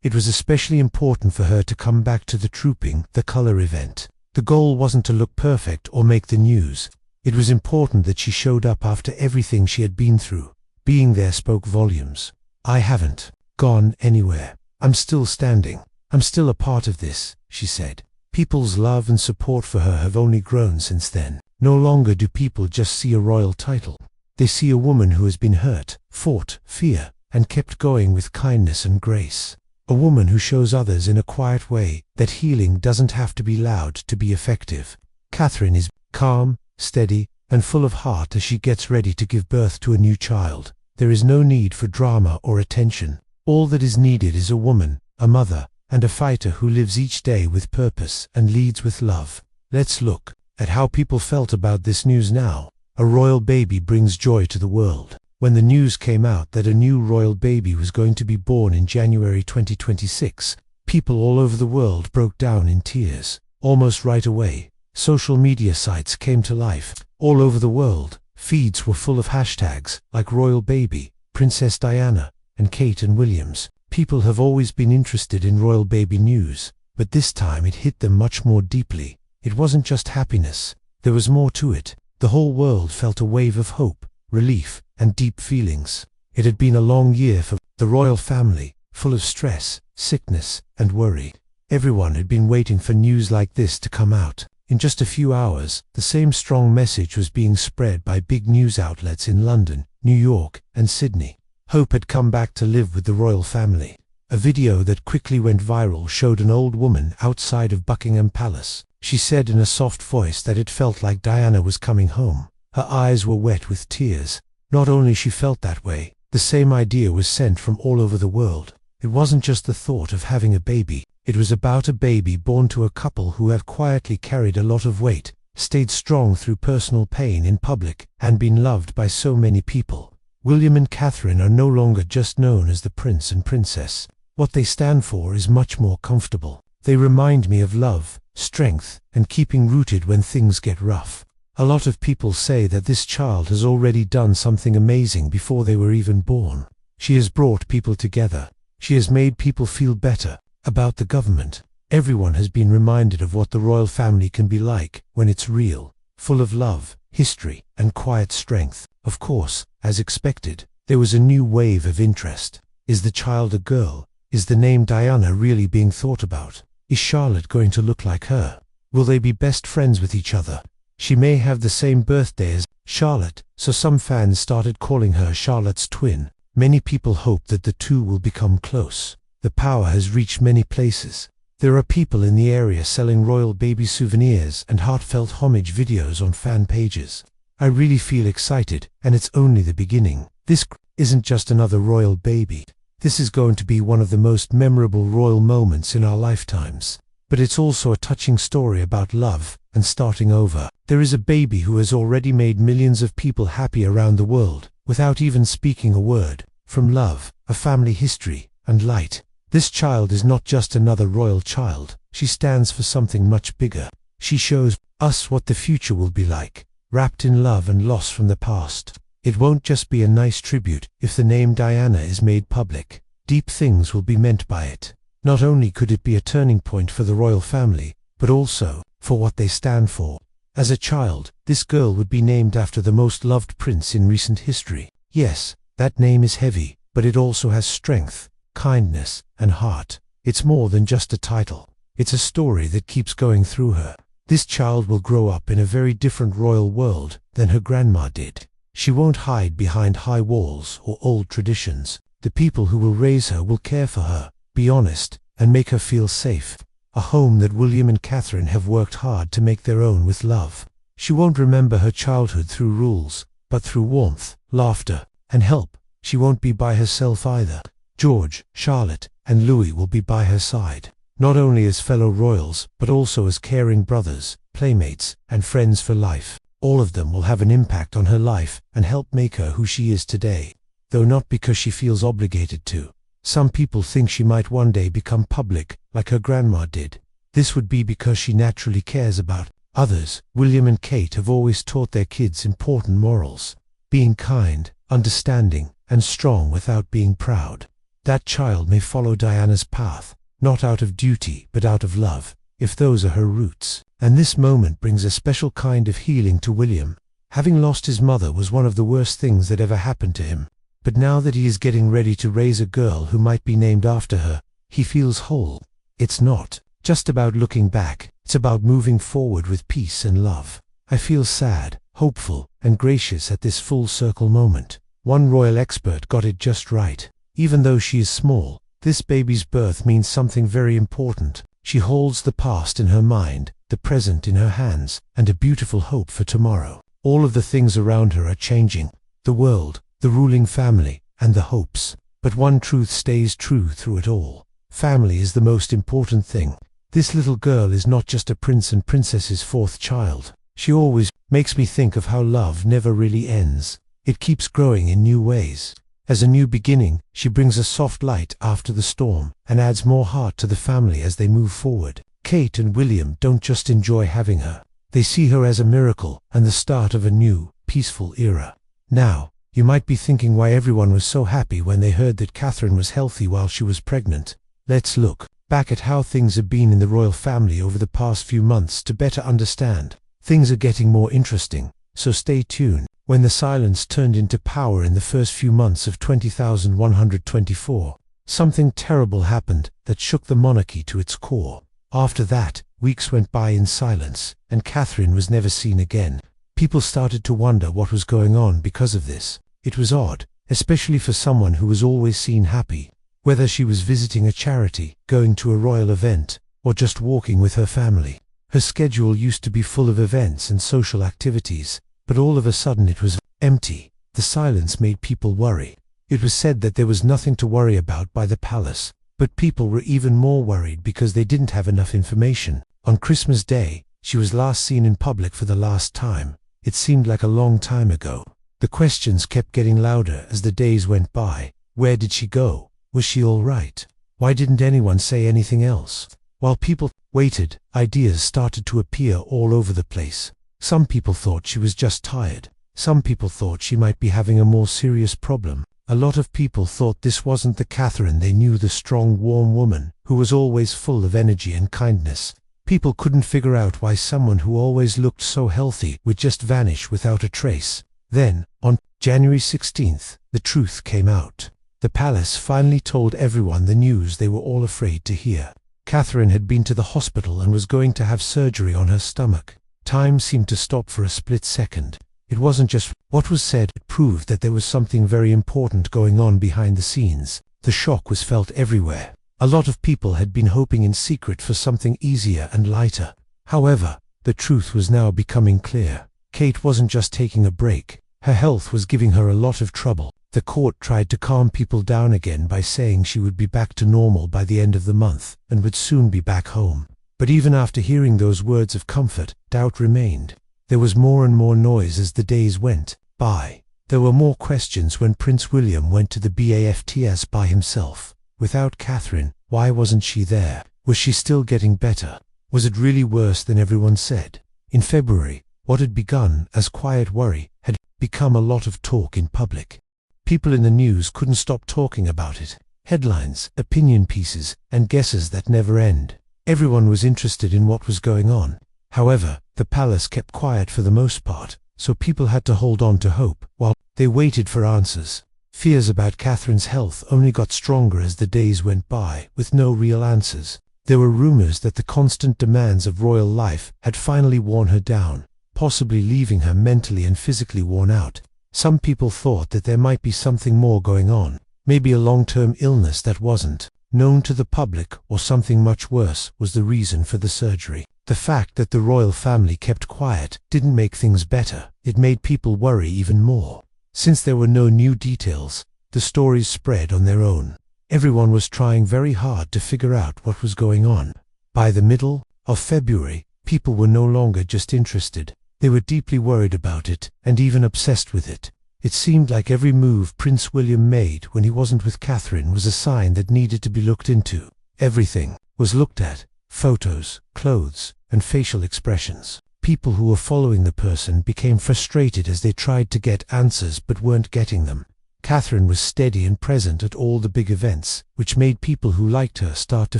It was especially important for her to come back to the Trooping the Color event. The goal wasn't to look perfect or make the news. It was important that she showed up after everything she had been through. Being there spoke volumes. "I haven't gone anywhere. I'm still standing. I'm still a part of this," she said. People's love and support for her have only grown since then. No longer do people just see a royal title. They see a woman who has been hurt, fought fear, and kept going with kindness and grace. A woman who shows others in a quiet way that healing doesn't have to be loud to be effective. Catherine is calm, steady, and full of heart as she gets ready to give birth to a new child. There is no need for drama or attention. All that is needed is a woman, a mother, and a fighter who lives each day with purpose and leads with love. Let's look at how people felt about this news now. A royal baby brings joy to the world. When the news came out that a new royal baby was going to be born in January 2026, people all over the world broke down in tears. Almost right away, social media sites came to life. All over the world, feeds were full of hashtags like Royal Baby, Princess Diana, and Kate and Williams. People have always been interested in royal baby news, but this time it hit them much more deeply. It wasn't just happiness. There was more to it. The whole world felt a wave of hope, relief, and deep feelings. It had been a long year for the royal family, full of stress, sickness, and worry. Everyone had been waiting for news like this to come out. In just a few hours, the same strong message was being spread by big news outlets in London, New York, and Sydney. Hope had come back to live with the royal family. A video that quickly went viral showed an old woman outside of Buckingham Palace. She said in a soft voice that it felt like Diana was coming home. Her eyes were wet with tears. Not only she felt that way, the same idea was sent from all over the world. It wasn't just the thought of having a baby. It was about a baby born to a couple who have quietly carried a lot of weight, stayed strong through personal pain in public, and been loved by so many people. William and Catherine are no longer just known as the prince and princess. What they stand for is much more comfortable. They remind me of love, strength, and keeping rooted when things get rough. A lot of people say that this child has already done something amazing before they were even born. She has brought people together. She has made people feel better about the government. Everyone has been reminded of what the royal family can be like when it's real, full of love, history, and quiet strength. Of course, as expected, there was a new wave of interest. Is the child a girl? Is the name Diana really being thought about? Is Charlotte going to look like her? Will they be best friends with each other? She may have the same birthday as Charlotte, so some fans started calling her Charlotte's twin. Many people hope that the two will become close. The power has reached many places. There are people in the area selling royal baby souvenirs and heartfelt homage videos on fan pages. I really feel excited, and it's only the beginning. This isn't just another royal baby. This is going to be one of the most memorable royal moments in our lifetimes. But it's also a touching story about love and starting over. There is a baby who has already made millions of people happy around the world, without even speaking a word. From love, a family history, and light. This child is not just another royal child. She stands for something much bigger. She shows us what the future will be like, wrapped in love and loss from the past. It won't just be a nice tribute if the name Diana is made public. Deep things will be meant by it. Not only could it be a turning point for the royal family, but also for what they stand for. As a child, this girl would be named after the most loved prince in recent history. Yes, that name is heavy, but it also has strength, kindness, and heart. It's more than just a title. It's a story that keeps going through her. This child will grow up in a very different royal world than her grandma did. She won't hide behind high walls or old traditions. The people who will raise her will care for her, be honest, and make her feel safe. A home that William and Catherine have worked hard to make their own with love. She won't remember her childhood through rules, but through warmth, laughter, and help. She won't be by herself either. George, Charlotte, and Louis will be by her side, not only as fellow royals, but also as caring brothers, playmates, and friends for life. All of them will have an impact on her life and help make her who she is today, though not because she feels obligated to. Some people think she might one day become public, like her grandma did. This would be because she naturally cares about others. William and Kate have always taught their kids important morals. Being kind, understanding, and strong without being proud. That child may follow Diana's path, not out of duty but out of love, if those are her roots. And this moment brings a special kind of healing to William. Having lost his mother was one of the worst things that ever happened to him. But now that he is getting ready to raise a girl who might be named after her, he feels whole. It's not just about looking back, it's about moving forward with peace and love. I feel sad, hopeful, and gracious at this full circle moment. One royal expert got it just right. Even though she is small, this baby's birth means something very important. She holds the past in her mind, the present in her hands, and a beautiful hope for tomorrow. All of the things around her are changing. The world, the ruling family, and the hopes. But one truth stays true through it all. Family is the most important thing. This little girl is not just a prince and princess's fourth child. She always makes me think of how love never really ends. It keeps growing in new ways. As a new beginning, she brings a soft light after the storm, and adds more heart to the family as they move forward. Kate and William don't just enjoy having her. They see her as a miracle, and the start of a new, peaceful era. Now, you might be thinking why everyone was so happy when they heard that Catherine was healthy while she was pregnant. Let's look back at how things have been in the royal family over the past few months to better understand. Things are getting more interesting, so stay tuned. When the silence turned into power in the first few months of 20,124, something terrible happened that shook the monarchy to its core. After that, weeks went by in silence, and Catherine was never seen again. People started to wonder what was going on because of this. It was odd, especially for someone who was always seen happy. Whether she was visiting a charity, going to a royal event, or just walking with her family. Her schedule used to be full of events and social activities, but all of a sudden it was empty. The silence made people worry. It was said that there was nothing to worry about by the palace, but people were even more worried because they didn't have enough information. On Christmas Day, she was last seen in public for the last time. It seemed like a long time ago. The questions kept getting louder as the days went by. Where did she go? Was she all right? Why didn't anyone say anything else? While people waited, ideas started to appear all over the place. Some people thought she was just tired. Some people thought she might be having a more serious problem. A lot of people thought this wasn't the Catherine they knew, the strong, warm woman who was always full of energy and kindness. People couldn't figure out why someone who always looked so healthy would just vanish without a trace. Then, on January 16th, the truth came out. The palace finally told everyone the news they were all afraid to hear. Catherine had been to the hospital and was going to have surgery on her stomach. Time seemed to stop for a split second. It wasn't just what was said, it proved that there was something very important going on behind the scenes. The shock was felt everywhere. A lot of people had been hoping in secret for something easier and lighter. However, the truth was now becoming clear. Kate wasn't just taking a break. Her health was giving her a lot of trouble. The court tried to calm people down again by saying she would be back to normal by the end of the month and would soon be back home. But even after hearing those words of comfort, doubt remained. There was more and more noise as the days went by. There were more questions when Prince William went to the BAFTS by himself. Without Catherine, why wasn't she there? Was she still getting better? Was it really worse than everyone said? In February, what had begun as quiet worry had become a lot of talk in public. People in the news couldn't stop talking about it. Headlines, opinion pieces, and guesses that never end. Everyone was interested in what was going on. However, the palace kept quiet for the most part, so people had to hold on to hope while they waited for answers. Fears about Catherine's health only got stronger as the days went by, with no real answers. There were rumors that the constant demands of royal life had finally worn her down, possibly leaving her mentally and physically worn out. Some people thought that there might be something more going on, maybe a long-term illness that wasn't known to the public, or something much worse was the reason for the surgery. The fact that the royal family kept quiet didn't make things better. It made people worry even more. Since there were no new details, the stories spread on their own. Everyone was trying very hard to figure out what was going on. By the middle of February, people were no longer just interested. They were deeply worried about it, and even obsessed with it. It seemed like every move Prince William made when he wasn't with Catherine was a sign that needed to be looked into. Everything was looked at: photos, clothes, and facial expressions. People who were following the person became frustrated as they tried to get answers but weren't getting them. Catherine was steady and present at all the big events, which made people who liked her start to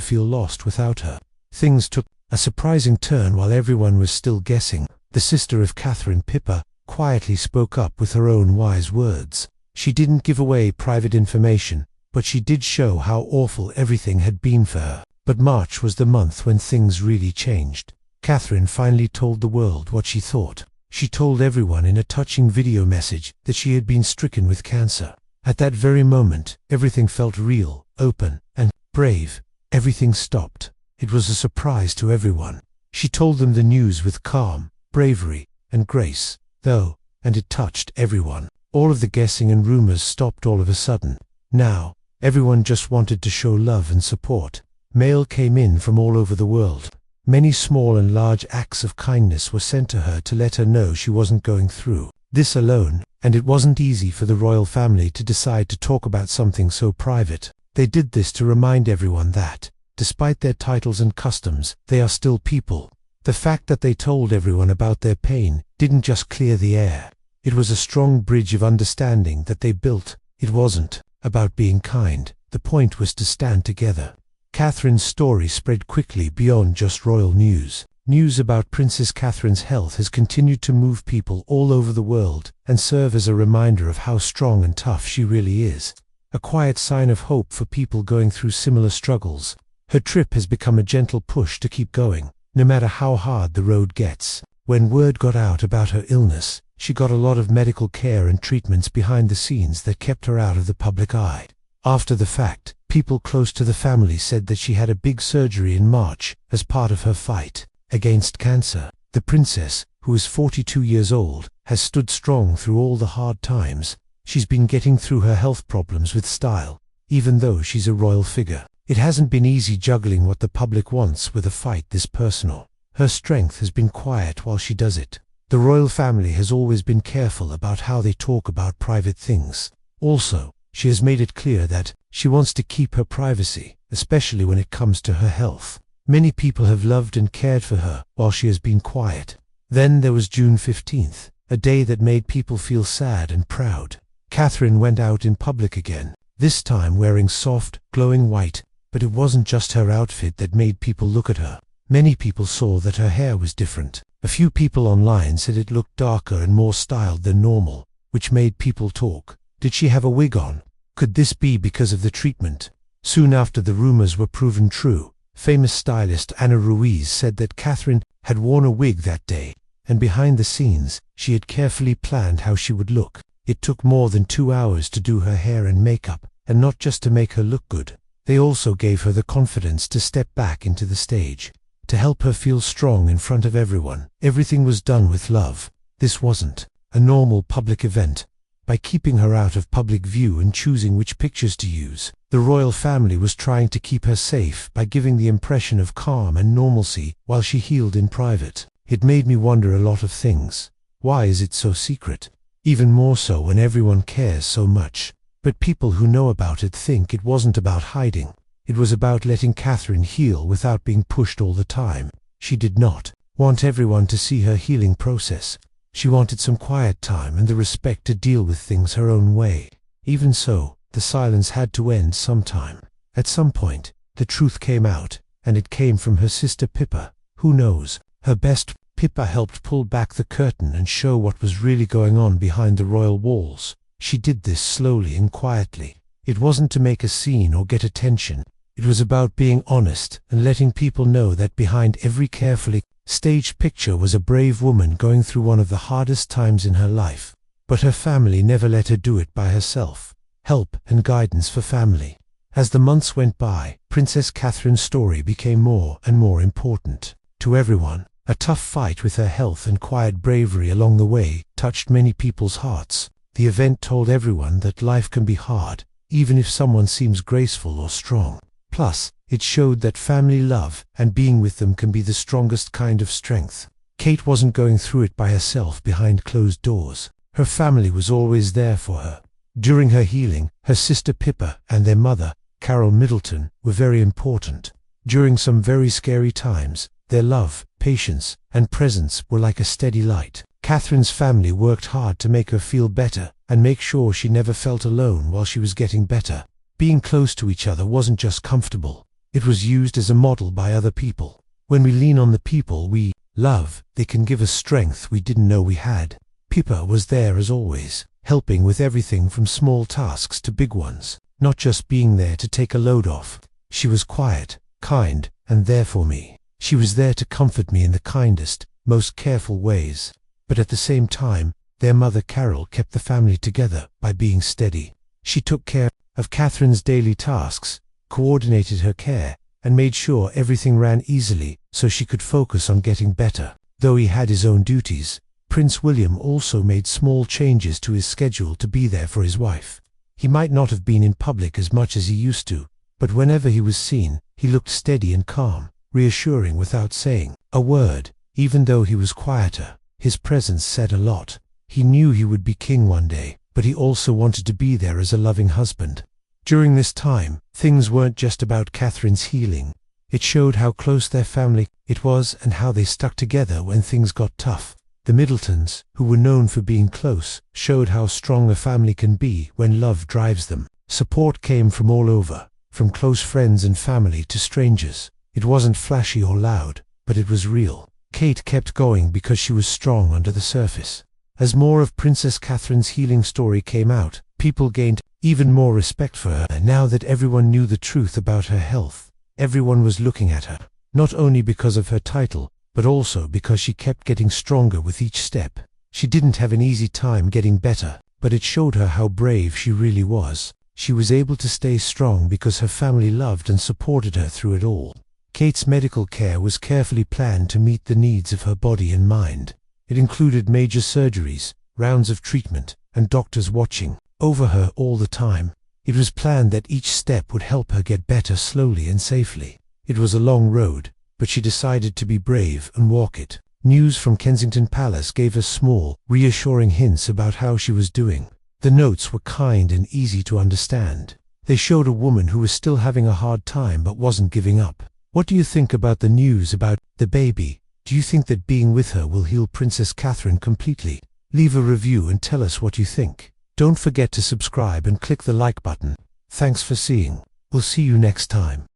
feel lost without her. Things took a surprising turn while everyone was still guessing. The sister of Catherine, Pippa, quietly spoke up with her own wise words. She didn't give away private information, but she did show how awful everything had been for her. But March was the month when things really changed. Catherine finally told the world what she thought. She told everyone in a touching video message that she had been stricken with cancer. At that very moment, everything felt real, open, and brave. Everything stopped. It was a surprise to everyone. She told them the news with calm, bravery, and grace, and it touched everyone. All of the guessing and rumors stopped all of a sudden. Now, everyone just wanted to show love and support. Mail came in from all over the world. Many small and large acts of kindness were sent to her to let her know she wasn't going through this alone, and it wasn't easy for the royal family to decide to talk about something so private. They did this to remind everyone that, despite their titles and customs, they are still people. The fact that they told everyone about their pain didn't just clear the air. It was a strong bridge of understanding that they built. It wasn't about being kind. The point was to stand together. Catherine's story spread quickly beyond just royal news. News about Princess Catherine's health has continued to move people all over the world and serve as a reminder of how strong and tough she really is. A quiet sign of hope for people going through similar struggles. Her trip has become a gentle push to keep going, no matter how hard the road gets. When word got out about her illness, she got a lot of medical care and treatments behind the scenes that kept her out of the public eye. After the fact, people close to the family said that she had a big surgery in March as part of her fight against cancer. The princess, who is 42 years old, has stood strong through all the hard times. She's been getting through her health problems with style, even though she's a royal figure. It hasn't been easy juggling what the public wants with a fight this personal. Her strength has been quiet while she does it. The royal family has always been careful about how they talk about private things. Also, she has made it clear that she wants to keep her privacy, especially when it comes to her health. Many people have loved and cared for her while she has been quiet. Then there was June 15th, a day that made people feel sad and proud. Catherine went out in public again, this time wearing soft, glowing white, but it wasn't just her outfit that made people look at her. Many people saw that her hair was different. A few people online said it looked darker and more styled than normal, which made people talk. Did she have a wig on? Could this be because of the treatment? Soon after the rumors were proven true, famous stylist Anna Ruiz said that Catherine had worn a wig that day, and behind the scenes, she had carefully planned how she would look. It took more than 2 hours to do her hair and makeup, and not just to make her look good. They also gave her the confidence to step back into the stage, to help her feel strong in front of everyone. Everything was done with love. This wasn't a normal public event. By keeping her out of public view and choosing which pictures to use, the royal family was trying to keep her safe by giving the impression of calm and normalcy while she healed in private. It made me wonder a lot of things. Why is it so secret? Even more so when everyone cares so much. But people who know about it think it wasn't about hiding. It was about letting Catherine heal without being pushed all the time. She did not want everyone to see her healing process. She wanted some quiet time and the respect to deal with things her own way. Even so, the silence had to end sometime. At some point, the truth came out, and it came from her sister Pippa. Who knows? Her best. Pippa helped pull back the curtain and show what was really going on behind the royal walls. She did this slowly and quietly. It wasn't to make a scene or get attention. It was about being honest and letting people know that behind every carefully staged picture was a brave woman going through one of the hardest times in her life. But her family never let her do it by herself. Help and guidance for family. As the months went by, Princess Catherine's story became more and more important to everyone. A tough fight with her health and quiet bravery along the way touched many people's hearts. The event told everyone that life can be hard, even if someone seems graceful or strong. Plus, it showed that family love and being with them can be the strongest kind of strength. Kate wasn't going through it by herself behind closed doors. Her family was always there for her. During her healing, her sister Pippa and their mother, Carol Middleton, were very important. During some very scary times, their love, patience, and presence were like a steady light. Catherine's family worked hard to make her feel better and make sure she never felt alone while she was getting better. Being close to each other wasn't just comfortable, it was used as a model by other people. When we lean on the people we love, they can give us strength we didn't know we had. Pippa was there as always, helping with everything from small tasks to big ones, not just being there to take a load off. She was quiet, kind, and there for me. She was there to comfort me in the kindest, most careful ways. But at the same time, their mother Carol kept the family together by being steady. She took care of Catherine's daily tasks, coordinated her care, and made sure everything ran easily so she could focus on getting better. Though he had his own duties, Prince William also made small changes to his schedule to be there for his wife. He might not have been in public as much as he used to, but whenever he was seen, he looked steady and calm, reassuring without saying a word. Even though he was quieter, his presence said a lot. He knew he would be king one day, but he also wanted to be there as a loving husband. During this time, things weren't just about Catherine's healing. It showed how close their family it was and how they stuck together when things got tough. The Middletons, who were known for being close, showed how strong a family can be when love drives them. Support came from all over, from close friends and family to strangers. It wasn't flashy or loud, but it was real. Kate kept going because she was strong under the surface. As more of Princess Catherine's healing story came out, people gained even more respect for her. Now that everyone knew the truth about her health, everyone was looking at her, not only because of her title, but also because she kept getting stronger with each step. She didn't have an easy time getting better, but it showed her how brave she really was. She was able to stay strong because her family loved and supported her through it all. Kate's medical care was carefully planned to meet the needs of her body and mind. It included major surgeries, rounds of treatment, and doctors watching over her all the time. It was planned that each step would help her get better slowly and safely. It was a long road, but she decided to be brave and walk it. News from Kensington Palace gave us small, reassuring hints about how she was doing. The notes were kind and easy to understand. They showed a woman who was still having a hard time but wasn't giving up. What do you think about the news about the baby? Do you think that being with her will heal Princess Catherine completely? Leave a review and tell us what you think. Don't forget to subscribe and click the like button. Thanks for seeing. We'll see you next time.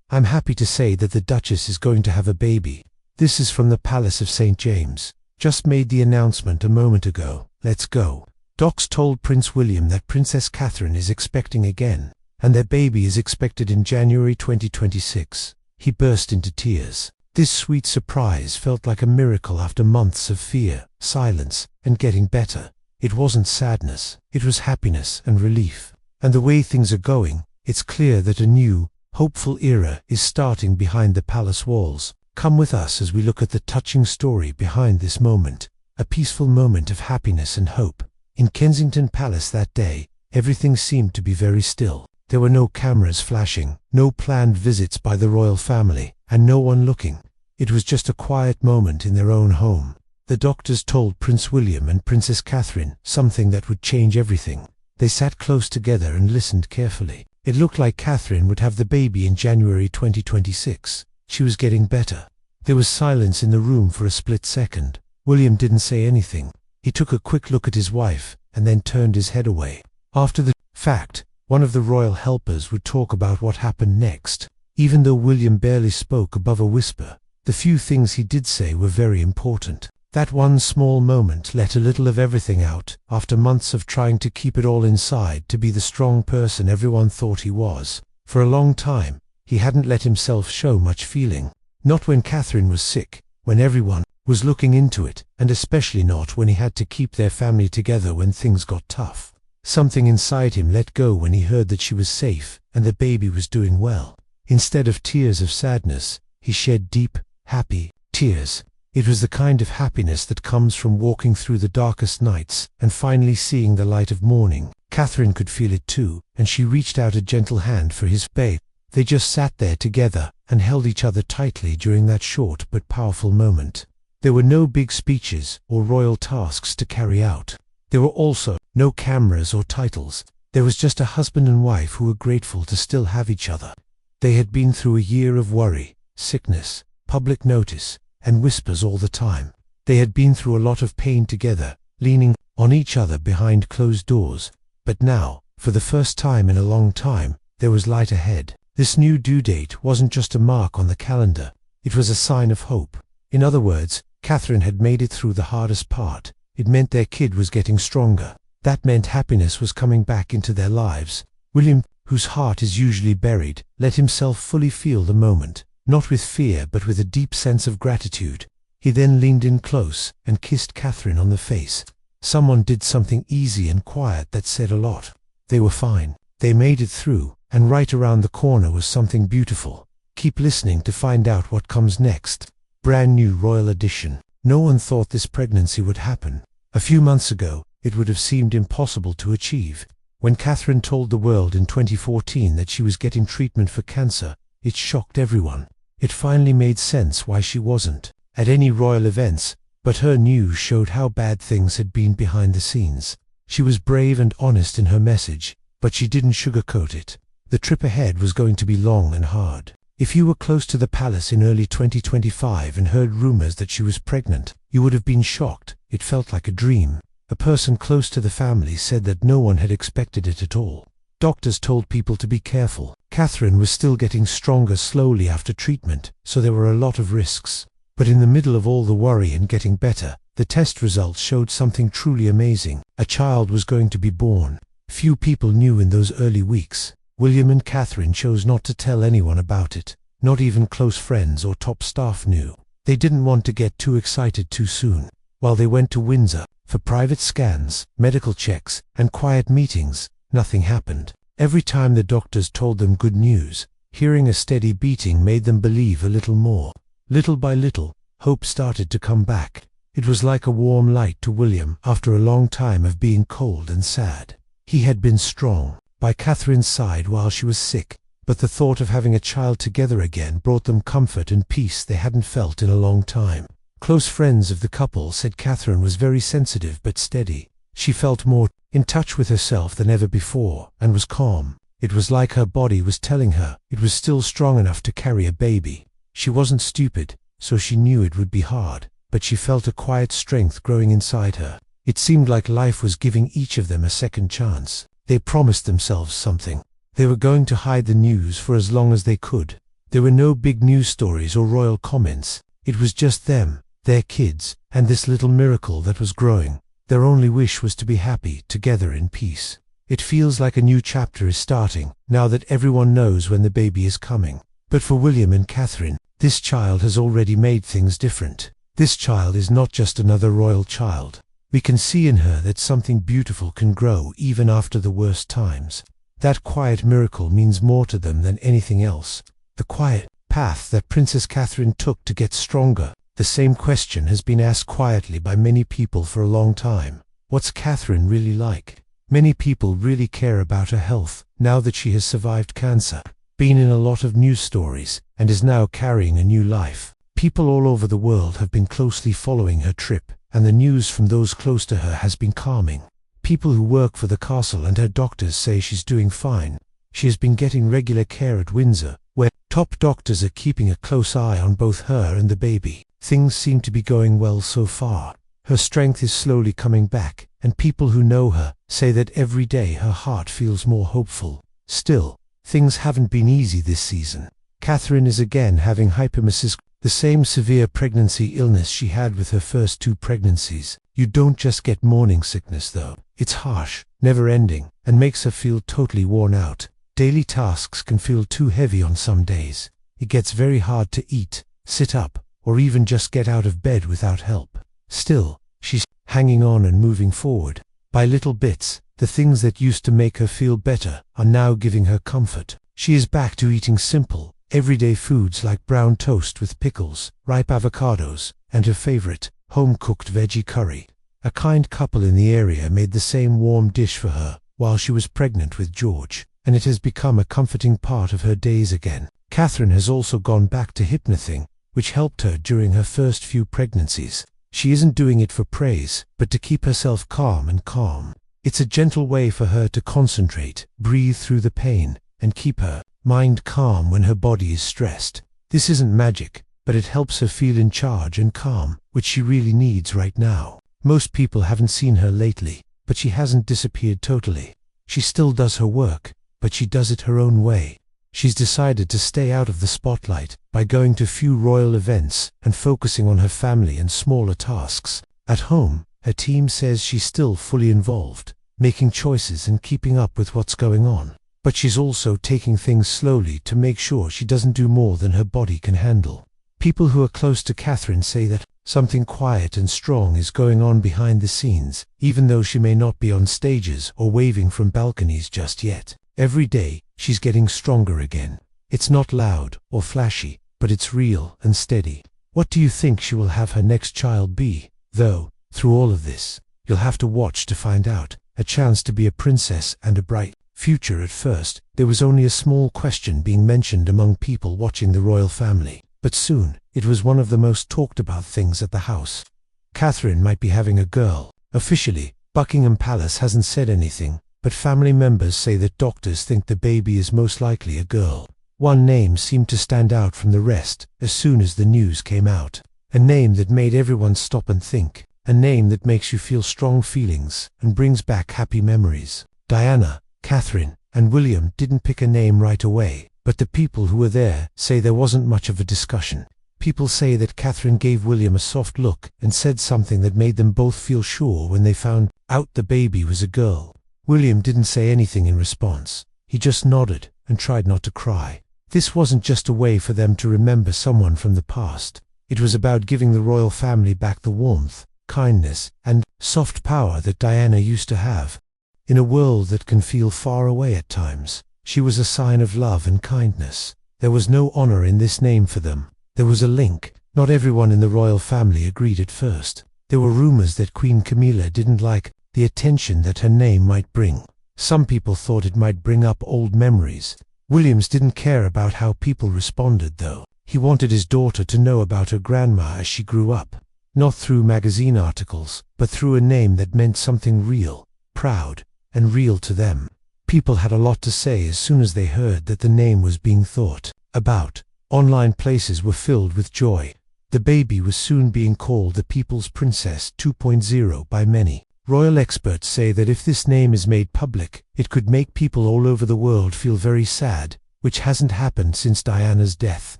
I'm happy to say that the Duchess is going to have a baby. This is from the Palace of St. James. Just made the announcement a moment ago. Let's go. Docs told Prince William that Princess Catherine is expecting again, and their baby is expected in January 2026. He burst into tears. This sweet surprise felt like a miracle after months of fear, silence, and getting better. It wasn't sadness, it was happiness and relief. And the way things are going, it's clear that a new, hopeful era is starting behind the palace walls. Come with us as we look at the touching story behind this moment, a peaceful moment of happiness and hope. In Kensington Palace that day, everything seemed to be very still. There were no cameras flashing, no planned visits by the royal family, and no one looking. It was just a quiet moment in their own home. The doctors told Prince William and Princess Catherine something that would change everything. They sat close together and listened carefully. It looked like Catherine would have the baby in January 2026. She was getting better. There was silence in the room for a split second. William didn't say anything. He took a quick look at his wife, and then turned his head away. After the fact, one of the royal helpers would talk about what happened next. Even though William barely spoke above a whisper, the few things he did say were very important. That one small moment let a little of everything out, after months of trying to keep it all inside to be the strong person everyone thought he was. For a long time, he hadn't let himself show much feeling. Not when Catherine was sick, when everyone was looking into it, and especially not when he had to keep their family together when things got tough. Something inside him let go when he heard that she was safe and the baby was doing well. Instead of tears of sadness, he shed deep, happy tears. It was the kind of happiness that comes from walking through the darkest nights and finally seeing the light of morning. Catherine could feel it too, and she reached out a gentle hand for his babe. They just sat there together and held each other tightly during that short but powerful moment. There were no big speeches or royal tasks to carry out. There were also no cameras or titles. There was just a husband and wife who were grateful to still have each other. They had been through a year of worry, sickness, public notice, and whispers all the time. They had been through a lot of pain together, leaning on each other behind closed doors. But now, for the first time in a long time, there was light ahead. This new due date wasn't just a mark on the calendar. It was a sign of hope. In other words, Catherine had made it through the hardest part. It meant their kid was getting stronger. That meant happiness was coming back into their lives. William, whose heart is usually buried, let himself fully feel the moment, not with fear but with a deep sense of gratitude. He then leaned in close and kissed Catherine on the face. Someone did something easy and quiet that said a lot. They were fine. They made it through, and right around the corner was something beautiful. Keep listening to find out what comes next. Brand new royal edition. No one thought this pregnancy would happen. A few months ago, it would have seemed impossible to achieve. When Catherine told the world in 2014 that she was getting treatment for cancer, it shocked everyone. It finally made sense why she wasn't at any royal events, but her news showed how bad things had been behind the scenes. She was brave and honest in her message, but she didn't sugarcoat it. The trip ahead was going to be long and hard. If you were close to the palace in early 2025 and heard rumors that she was pregnant, you would have been shocked. It felt like a dream. A person close to the family said that no one had expected it at all. Doctors told people to be careful. Catherine was still getting stronger slowly after treatment, so there were a lot of risks. But in the middle of all the worry and getting better, the test results showed something truly amazing. A child was going to be born. Few people knew in those early weeks. William and Catherine chose not to tell anyone about it. Not even close friends or top staff knew. They didn't want to get too excited too soon. While they went to Windsor for private scans, medical checks, and quiet meetings, nothing happened. Every time the doctors told them good news, hearing a steady beating made them believe a little more. Little by little, hope started to come back. It was like a warm light to William after a long time of being cold and sad. He had been strong by Catherine's side while she was sick, but the thought of having a child together again brought them comfort and peace they hadn't felt in a long time. Close friends of the couple said Catherine was very sensitive but steady. She felt more in touch with herself than ever before and was calm. It was like her body was telling her it was still strong enough to carry a baby. She wasn't stupid, so she knew it would be hard, but she felt a quiet strength growing inside her. It seemed like life was giving each of them a second chance. They promised themselves something. They were going to hide the news for as long as they could. There were no big news stories or royal comments. It was just them, their kids, and this little miracle that was growing. Their only wish was to be happy, together in peace. It feels like a new chapter is starting, now that everyone knows when the baby is coming. But for William and Catherine, this child has already made things different. This child is not just another royal child. We can see in her that something beautiful can grow even after the worst times. That quiet miracle means more to them than anything else. The quiet path that Princess Catherine took to get stronger. The same question has been asked quietly by many people for a long time. What's Catherine really like? Many people really care about her health, now that she has survived cancer, been in a lot of news stories, and is now carrying a new life. People all over the world have been closely following her trip, and the news from those close to her has been calming. People who work for the castle and her doctors say she's doing fine. She has been getting regular care at Windsor, where top doctors are keeping a close eye on both her and the baby. Things seem to be going well so far. Her strength is slowly coming back, and people who know her say that every day her heart feels more hopeful. Still, things haven't been easy this season. Catherine is again having hyperemesis, the same severe pregnancy illness she had with her first two pregnancies. You don't just get morning sickness though. It's harsh, never-ending, and makes her feel totally worn out. Daily tasks can feel too heavy on some days. It gets very hard to eat, sit up, or even just get out of bed without help. Still, she's hanging on and moving forward. By little bits, the things that used to make her feel better are now giving her comfort. She is back to eating simple, everyday foods like brown toast with pickles, ripe avocados, and her favorite, home-cooked veggie curry. A kind couple in the area made the same warm dish for her while she was pregnant with George, and it has become a comforting part of her days again. Catherine has also gone back to hypnothing, which helped her during her first few pregnancies. She isn't doing it for praise, but to keep herself calm and calm. It's a gentle way for her to concentrate, breathe through the pain, and keep her mind calm when her body is stressed. This isn't magic, but it helps her feel in charge and calm, which she really needs right now. Most people haven't seen her lately, but she hasn't disappeared totally. She still does her work, but she does it her own way. She's decided to stay out of the spotlight by going to few royal events and focusing on her family and smaller tasks. At home, her team says she's still fully involved, making choices and keeping up with what's going on. But she's also taking things slowly to make sure she doesn't do more than her body can handle. People who are close to Catherine say that something quiet and strong is going on behind the scenes, even though she may not be on stages or waving from balconies just yet. Every day, she's getting stronger again. It's not loud or flashy, but it's real and steady. What do you think she will have her next child be? Though, through all of this, you'll have to watch to find out. A chance to be a princess and a bright future. At first, there was only a small question being mentioned among people watching the royal family, but soon, it was one of the most talked about things at the house. Catherine might be having a girl. Officially, Buckingham Palace hasn't said anything, but family members say that doctors think the baby is most likely a girl. One name seemed to stand out from the rest as soon as the news came out. A name that made everyone stop and think. A name that makes you feel strong feelings and brings back happy memories. Diana, Catherine, and William didn't pick a name right away, but the people who were there say there wasn't much of a discussion. People say that Catherine gave William a soft look and said something that made them both feel sure when they found out the baby was a girl. William didn't say anything in response. He just nodded and tried not to cry. This wasn't just a way for them to remember someone from the past. It was about giving the royal family back the warmth, kindness, and soft power that Diana used to have. In a world that can feel far away at times, she was a sign of love and kindness. There was no honor in this name for them. There was a link. Not everyone in the royal family agreed at first. There were rumors that Queen Camilla didn't like the attention that her name might bring. Some people thought it might bring up old memories. Williams didn't care about how people responded, though. He wanted his daughter to know about her grandma as she grew up. Not through magazine articles, but through a name that meant something real, proud, and real to them. People had a lot to say as soon as they heard that the name was being thought about. Online places were filled with joy. The baby was soon being called the People's Princess 2.0 by many. Royal experts say that if this name is made public, it could make people all over the world feel very sad, which hasn't happened since Diana's death.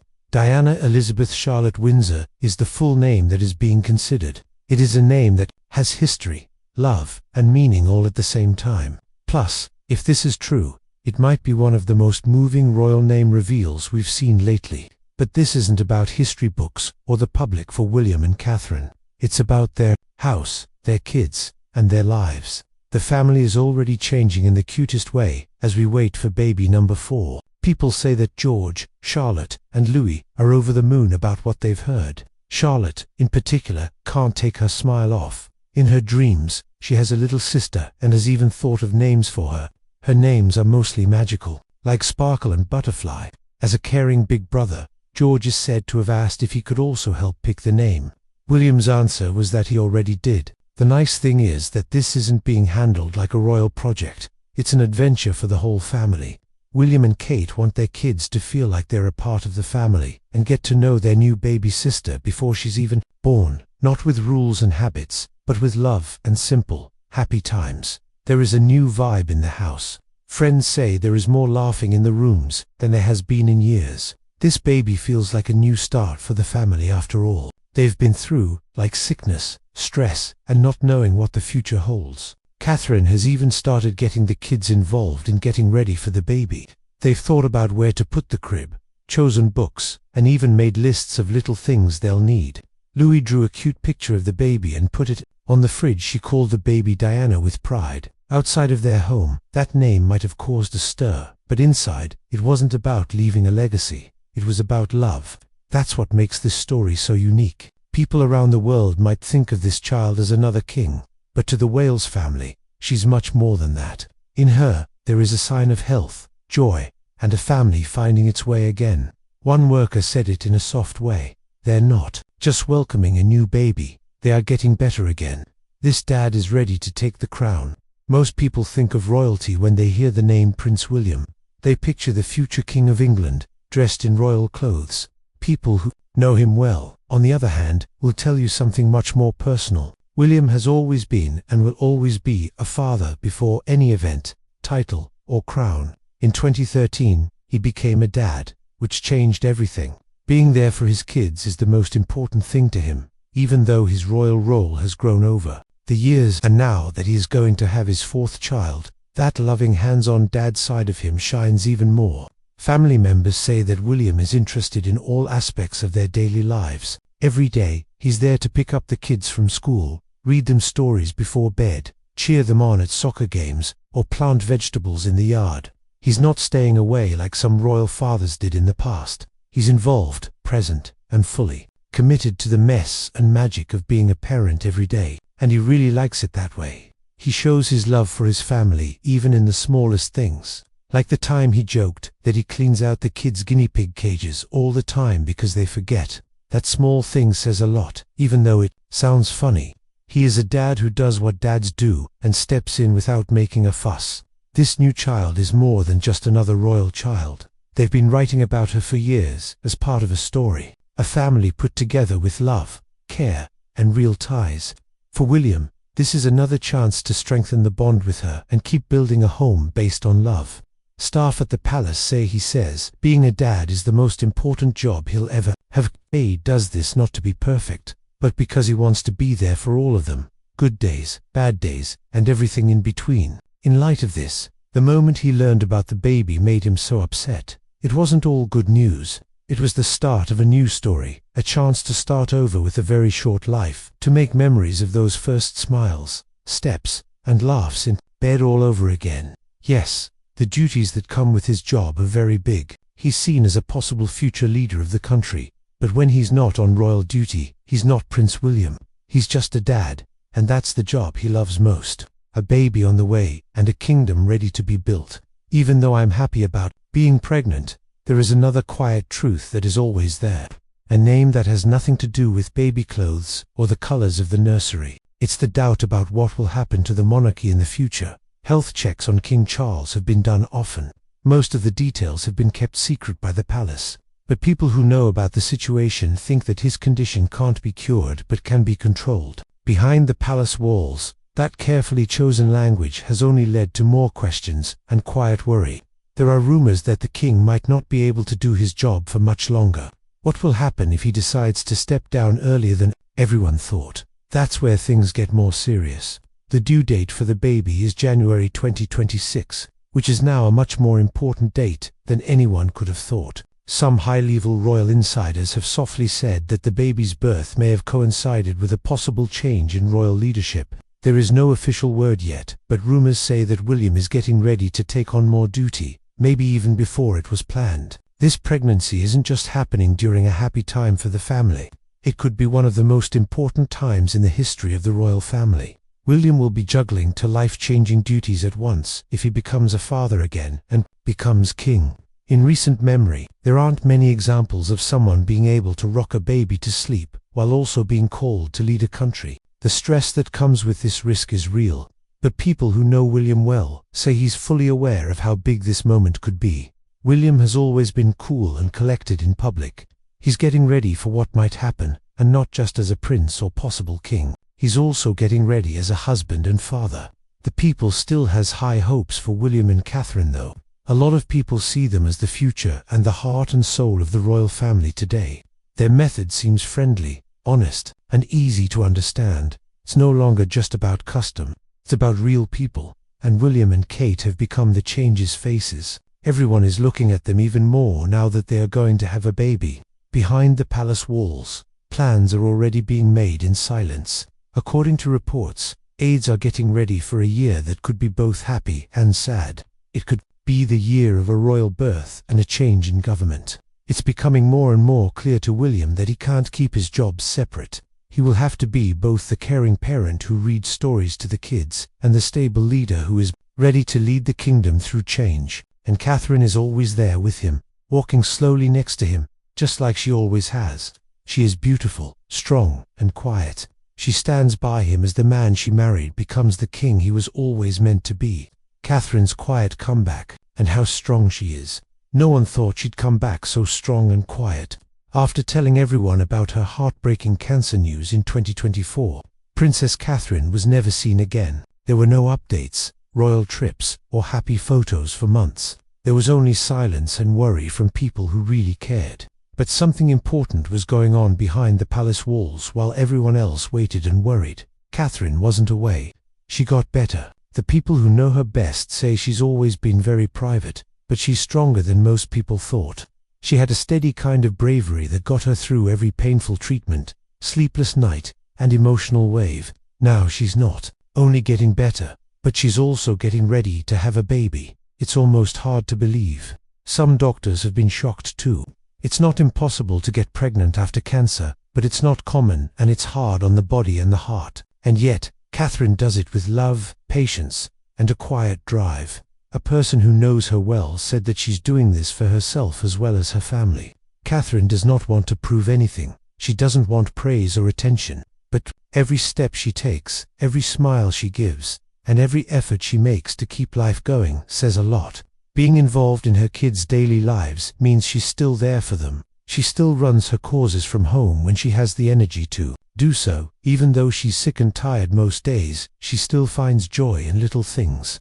Diana Elizabeth Charlotte Windsor is the full name that is being considered. It is a name that has history, love, and meaning all at the same time. Plus, if this is true, it might be one of the most moving royal name reveals we've seen lately. But this isn't about history books or the public for William and Catherine. It's about their house, their kids, and their lives. The family is already changing in the cutest way as we wait for baby number 4. People say that George, Charlotte, and Louis are over the moon about what they've heard. Charlotte, in particular, can't take her smile off. In her dreams, she has a little sister and has even thought of names for her. Her names are mostly magical, like Sparkle and Butterfly. As a caring big brother, George is said to have asked if he could also help pick the name. William's answer was that he already did. The nice thing is that this isn't being handled like a royal project. It's an adventure for the whole family. William and Kate want their kids to feel like they're a part of the family and get to know their new baby sister before she's even born, not with rules and habits, but with love and simple, happy times. There is a new vibe in the house. Friends say there is more laughing in the rooms than there has been in years. This baby feels like a new start for the family after all they've been through, like sickness, stress, and not knowing what the future holds. Catherine has even started getting the kids involved in getting ready for the baby. They've thought about where to put the crib, chosen books, and even made lists of little things they'll need. Louis drew a cute picture of the baby and put it on the fridge. She called the baby Diana with pride. Outside of their home, that name might have caused a stir, but inside, it wasn't about leaving a legacy. It was about love. That's what makes this story so unique. People around the world might think of this child as another king, but to the Wales family, she's much more than that. In her, there is a sign of health, joy, and a family finding its way again. One worker said it in a soft way. They're not just welcoming a new baby, they are getting better again. This dad is ready to take the crown. Most people think of royalty when they hear the name Prince William. They picture the future King of England, dressed in royal clothes. People who know him well, on the other hand, will tell you something much more personal. William has always been and will always be a father before any event, title, or crown. In 2013, he became a dad, which changed everything. Being there for his kids is the most important thing to him, even though his royal role has grown over the years, and now that he is going to have his fourth child, that loving hands-on dad side of him shines even more. Family members say that William is interested in all aspects of their daily lives. Every day, he's there to pick up the kids from school, read them stories before bed, cheer them on at soccer games, or plant vegetables in the yard. He's not staying away like some royal fathers did in the past. He's involved, present, and fully committed to the mess and magic of being a parent every day, and he really likes it that way. He shows his love for his family even in the smallest things, like the time he joked that he cleans out the kids' guinea pig cages all the time because they forget. That small thing says a lot, even though it sounds funny. He is a dad who does what dads do and steps in without making a fuss. This new child is more than just another royal child. They've been writing about her for years as part of a story, a family put together with love, care, and real ties. For William, this is another chance to strengthen the bond with her and keep building a home based on love. Staff at the palace say he says being a dad is the most important job he'll ever have. He does this not to be perfect, but because he wants to be there for all of them, good days, bad days, and everything in between. In light of this, the moment he learned about the baby made him so upset. It wasn't all good news. It was the start of a new story, a chance to start over with a very short life, to make memories of those first smiles, steps, and laughs in bed all over again. Yes, the duties that come with his job are very big. He's seen as a possible future leader of the country, but when he's not on royal duty, he's not Prince William. He's just a dad, and that's the job he loves most. A baby on the way, and a kingdom ready to be built. Even though I'm happy about being pregnant, there is another quiet truth that is always there. A name that has nothing to do with baby clothes or the colors of the nursery. It's the doubt about what will happen to the monarchy in the future. Health checks on King Charles have been done often. Most of the details have been kept secret by the palace. But people who know about the situation think that his condition can't be cured but can be controlled. Behind the palace walls, that carefully chosen language has only led to more questions and quiet worry. There are rumors that the king might not be able to do his job for much longer. What will happen if he decides to step down earlier than everyone thought? That's where things get more serious. The due date for the baby is January 2026, which is now a much more important date than anyone could have thought. Some high-level royal insiders have softly said that the baby's birth may have coincided with a possible change in royal leadership. There is no official word yet, but rumors say that William is getting ready to take on more duty, maybe even before it was planned. This pregnancy isn't just happening during a happy time for the family. It could be one of the most important times in the history of the royal family. William will be juggling two life-changing duties at once if he becomes a father again and becomes king. In recent memory, there aren't many examples of someone being able to rock a baby to sleep while also being called to lead a country. The stress that comes with this risk is real, but people who know William well say he's fully aware of how big this moment could be. William has always been cool and collected in public. He's getting ready for what might happen, and not just as a prince or possible king. He's also getting ready as a husband and father. The people still has high hopes for William and Catherine though. A lot of people see them as the future and the heart and soul of the royal family today. Their method seems friendly, honest, and easy to understand. It's no longer just about custom, it's about real people, and William and Kate have become the change's faces. Everyone is looking at them even more now that they are going to have a baby. Behind the palace walls, plans are already being made in silence. According to reports, aides are getting ready for a year that could be both happy and sad. It could be the year of a royal birth and a change in government. It's becoming more and more clear to William that he can't keep his jobs separate. He will have to be both the caring parent who reads stories to the kids and the stable leader who is ready to lead the kingdom through change. And Catherine is always there with him, walking slowly next to him, just like she always has. She is beautiful, strong, and quiet. She stands by him as the man she married becomes the king he was always meant to be. Catherine's quiet comeback, and how strong she is. No one thought she'd come back so strong and quiet. After telling everyone about her heartbreaking cancer news in 2024, Princess Catherine was never seen again. There were no updates, royal trips, or happy photos for months. There was only silence and worry from people who really cared. But something important was going on behind the palace walls while everyone else waited and worried. Catherine wasn't away. She got better. The people who know her best say she's always been very private, but she's stronger than most people thought. She had a steady kind of bravery that got her through every painful treatment, sleepless night, and emotional wave. Now she's not only getting better, but she's also getting ready to have a baby. It's almost hard to believe. Some doctors have been shocked too. It's not impossible to get pregnant after cancer, but it's not common and it's hard on the body and the heart. And yet, Catherine does it with love, patience, and a quiet drive. A person who knows her well said that she's doing this for herself as well as her family. Catherine does not want to prove anything. She doesn't want praise or attention. But every step she takes, every smile she gives, and every effort she makes to keep life going says a lot. Being involved in her kids' daily lives means she's still there for them. She still runs her causes from home when she has the energy to do so. Even though she's sick and tired most days, she still finds joy in little things.